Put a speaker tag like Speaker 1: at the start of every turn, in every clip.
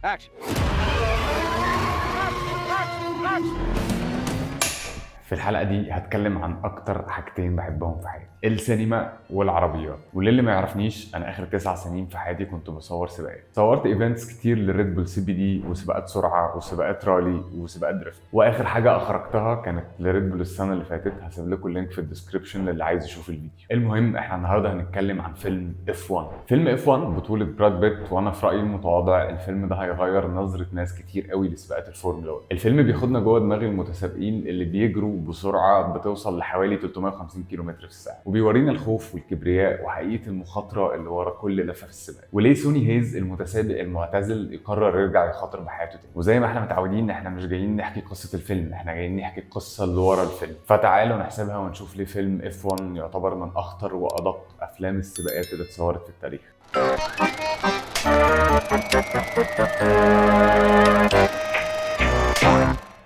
Speaker 1: Action.
Speaker 2: في الحلقة دي هتكلم عن أكتر حاجتين بحبهم في حياتي، السينما والعربيات. وللي ما يعرفنيش، أنا آخر 9 سنين في حياتي كنت بصور سباقات. صورت إيفنتس كتير للريد بول CBD وسباقات سرعة وسباقات رالي وسباقات دريفت. وآخر حاجة أخرجتها كانت لريد بول السنة اللي فاتت، هسيب لكم اللينك في الديسكربشن للي عايز يشوف الفيديو. المهم إحنا النهاردة هنتكلم عن فيلم F1. فيلم F1 بطولة براد بيت، وأنا في رأيي المتواضع الفيلم ده هيغير نظرة ناس كتير قوي لسباقات الفورمولا 1. الفيلم بياخدنا جوه دماغ المتسابقين اللي بيجروا بسرعه بتوصل لحوالي 350 كيلومتر في الساعه، وبيورينا الخوف والكبرياء وحقيقه المخاطره اللي ورا كل لفه في السباق، وليه سوني هيز المتسابق المعتزل يقرر يرجع يخاطر بحياته تاني. وزي ما احنا متعودين، احنا مش جايين نحكي قصه الفيلم، احنا جايين نحكي القصه اللي ورا الفيلم. فتعالوا نحسبها ونشوف ليه فيلم F1 يعتبر من اخطر وادق افلام السباقات اللي اتصورت في التاريخ.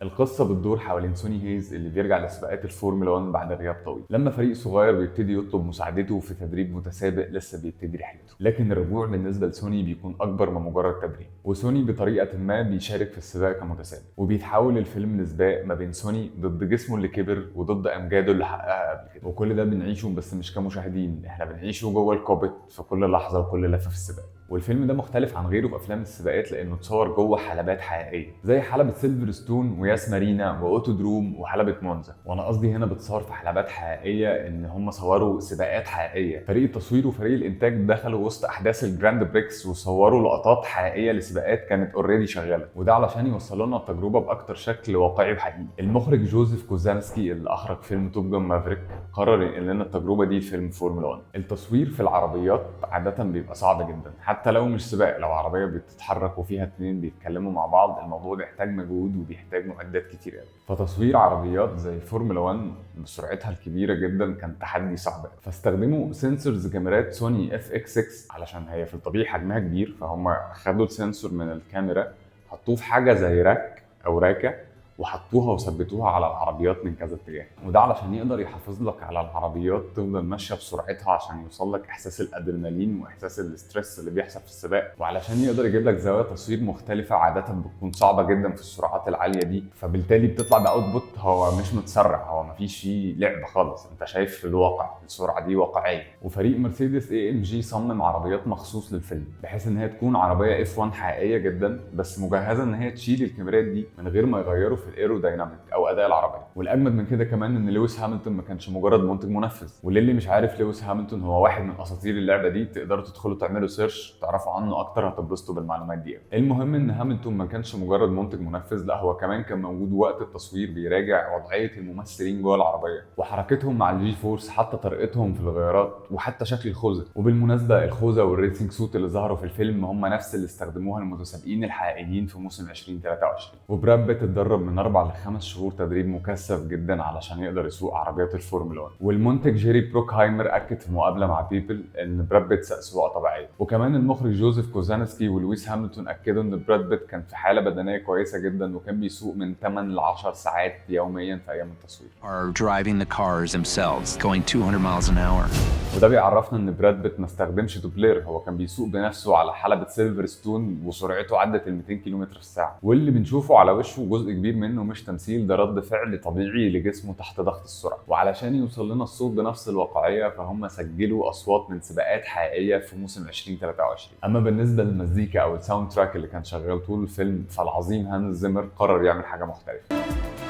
Speaker 2: القصة بتدور حوالين سوني هيز اللي بيرجع لسباقات الفورمولا 1 بعد غياب طويل، لما فريق صغير بيبتدي يطلب مساعدته في تدريب متسابق لسه بيبتدي رحلته. لكن الرجوع بالنسبة لسوني بيكون أكبر من مجرد تدريب، وسوني بطريقة ما بيشارك في السباق كمتسابق. وبيتحول الفيلم لسباق ما بين سوني ضد جسمه اللي كبر وضد أمجاده اللي حققها قبل كده. وكل ده بنعيشه بس مش كمشاهدين، احنا بنعيشه جوه الكوبيت في كل لحظة وكل لفة في السباق. والفيلم ده مختلف عن غيره في افلام السباقات لانه اتصور جوه حلبات حقيقيه، زي حلبة سيلفرستون وياس مارينا واوتودروم وحلبة مونزا. وانا قصدي هنا بتصور في حلبات حقيقيه ان هم صوروا سباقات حقيقيه. فريق التصوير وفريق الانتاج دخلوا وسط احداث الجراند بريكس وصوروا لقطات حقيقيه لسباقات كانت اوريدي شغاله، وده علشان يوصلوا لنا التجربه باكتر شكل واقعي وحقيقي. المخرج جوزيف كوزانسكي اللي اخرج فيلم توب جان مافريك قرر ينقل لنا التجربه دي في فيلم فورمولا 1. التصوير في العربيات عاده بيبقى صعب جدا، حتى لو مش سباق، لو عربيه بتتحرك وفيها اتنين بيتكلموا مع بعض الموضوع بيحتاج مجهود وبيحتاج معدات كتير قوي. فتصوير عربيات زي فورمولا 1 بسرعتها الكبيره جدا كان تحدي صعب. فاستخدموا سنسورز كاميرات سوني FX6 علشان هي في الطبيعي حجمها كبير، فهم خدوا السنسور من الكاميرا حطوه في حاجه زي راك او راكه وحطوها وثبتوها على العربيات من كذا اتجاه، وده علشان يقدر يحافظ لك على العربيات تفضل ماشيه بسرعتها عشان يوصل لك احساس الادرينالين واحساس الاسترس اللي بيحصل في السباق، وعلشان يقدر يجيب لك زوايا تصوير مختلفه عاده بتكون صعبه جدا في السرعات العاليه دي. فبالتالي بتطلع باوتبوت هو مش متسرع، هو مفيش فيه لعب خالص، انت شايف في الواقع السرعه دي واقعيه. وفريق مرسيدس AMG صمم عربيات مخصوص للفيلم بحيث ان هي تكون عربيه F1 حقيقيه جدا، بس مجهزه ان هي تشيل الكاميرات دي من غير ما يغيروا في الايرودايناميك او اداء العربيه. والاجمد من كده كمان ان لويس هامilton ما كانش مجرد منتج منفذ. وللي مش عارف، لويس هامilton هو واحد من اساطير اللعبه دي، تقدروا تدخلوا تعملوا سيرش تعرفوا عنه اكتر، هتتبسطوا بالمعلومات دي. المهم ان هامilton ما كانش مجرد منتج منفذ، لا هو كمان كان موجود وقت التصوير بيراجع وضعيه الممثلين جوه العربيه وحركتهم مع الجي فورس، حتى طريقتهم في الغيارات وحتى شكل الخوذه. وبالمناسبه الخوذه والريسنج سوت اللي ظهروا في الفيلم هم نفس اللي استخدموها المتسابقين الحقيقيين في موسم 2023. وبراد بيت اتدرب من 4 ل 5 شهور تدريب مكثف جدا علشان يقدر يسوق عربيات الفورمولا 1. والمنتج جيري بروكهايمر اكد في مقابله مع بيبل ان براد بيت ساق سواقه طبيعيه. وكمان المخرج جوزيف كوزانسكي ولويس هامilton اكدوا ان براد بيت كان في حاله بدنيه كويسه جدا وكان بيسوق من 8 ل 10 ساعات يوميا في ايام التصوير.
Speaker 3: Are driving the cars themselves going 200 miles an hour.
Speaker 2: وده بيعرفنا ان براد بيت ما استخدمش دوبلير، هو كان بيسوق بنفسه على حلبة سيلفرستون وسرعته عدت ال 200 كيلومتر في الساعه. واللي بنشوفه على وشه جزء كبير منه مش تمثيل، ده رد فعل طبيعي لجسمه تحت ضغط السرعه. وعلشان يوصل لنا الصوت بنفس الواقعيه فهم سجلوا اصوات من سباقات حقيقيه في موسم 2023. اما بالنسبه للمزيكا او الساوند تراك اللي كان شغال طول الفيلم، فالعظيم هانز زيمر قرر يعمل حاجه مختلفه.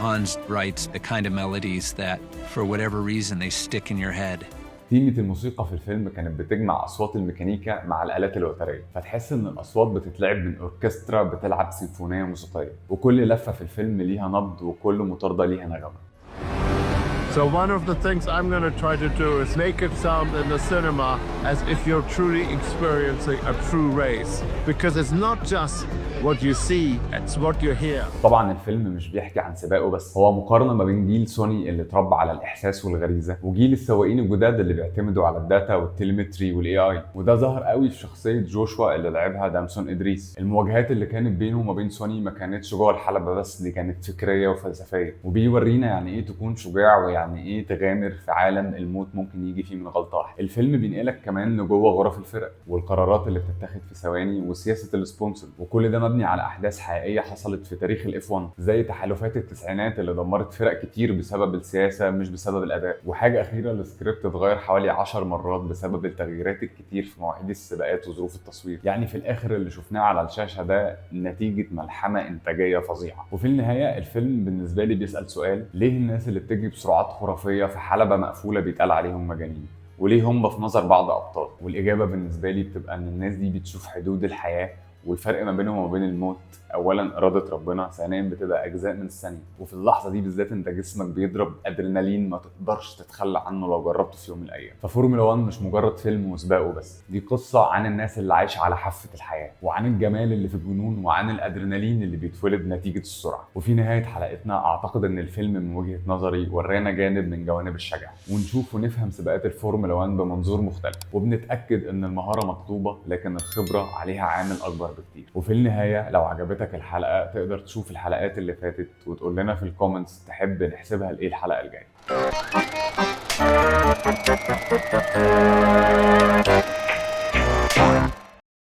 Speaker 3: Hans writes the kind of melodies that, for whatever reason, they stick in your head.
Speaker 2: تيمة الموسيقى في الفيلم كانت بتجمع أصوات الميكانيكا مع الآلات الوترية، فتحس إن الأصوات بتتلعب من أوركسترا بتلعب سيمفونية موسيقية، وكل لفة في الفيلم ليها نبض وكل مطاردة ليها نغمة.
Speaker 4: So one of the things I'm going to try to do is make it sound in the cinema as if you're truly experiencing a true race. Because it's not just what you see, it's what you hear.
Speaker 2: طبعا الفيلم مش بيحكي عن سباقه بس، هو مقارنة ما بين جيل سوني اللي اتربى على الإحساس والغريزة وجيل السواقين الجداد اللي بيعتمدوا على الداتا والتليمتري والاي. وده ظهر قوي في شخصية جوشوا اللي لعبها دامسون إدريس. المواجهات اللي كانت بينه وما بين سوني ما كانتش جوه الحلبة بس، دي كانت فكرية وفلسفية، وبيورينا يعني ايه تكون شجاع ويعني يعني ايه تغامر في عالم الموت ممكن يجي فيه من غلطه واحده. الفيلم بينقلك كمان لجوه غرف الفرق والقرارات اللي بتتاخد في ثواني وسياسه السبونسر، وكل ده مبني على احداث حقيقيه حصلت في تاريخ الاف 1 زي تحالفات التسعينات اللي دمرت فرق كتير بسبب السياسه مش بسبب الاداء. وحاجه اخيره، السكريبت اتغير حوالي 10 مرات بسبب التغييرات الكتير في مواعيد السباقات وظروف التصوير. يعني في الاخر اللي شفناه على الشاشه ده نتيجه ملحمه انتاجيه فظيعه. وفي النهايه الفيلم بالنسبه لي بيسال سؤال: ليه الناس اللي بتجري بسرعات خرافيه في حلبه مقفوله بيتقال عليهم مجانين؟ وليه هم في نظر بعض ابطال؟ والاجابه بالنسبه لي بتبقى ان الناس دي بتشوف حدود الحياه والفرق ما بينهم وما بين الموت اولا اراده ربنا، ثانيا بتبقى اجزاء من الثانيه، وفي اللحظه دي بالذات انت جسمك بيضرب ادرينالين ما تقدرش تتخلى عنه لو جربته في يوم من الايام. ففورمولا 1 مش مجرد فيلم وسباق وبس، دي قصه عن الناس اللي عايشه على حافه الحياه، وعن الجمال اللي في الجنون، وعن الادرينالين اللي بيتولد نتيجه السرعه. وفي نهايه حلقتنا اعتقد ان الفيلم من وجهه نظري ورانا جانب من جوانب الشجاعه، ونشوف ونفهم سباقات الفورمولا 1 بمنظور مختلف، وبنتاكد ان المهاره مطلوبه لكن الخبره عليها عامل اكبر بكتير. وفي النهايه لو عجبتك الحلقه تقدر تشوف الحلقات اللي فاتت وتقول لنا في الكومنتس تحب نحسبها لايه الحلقه الجايه.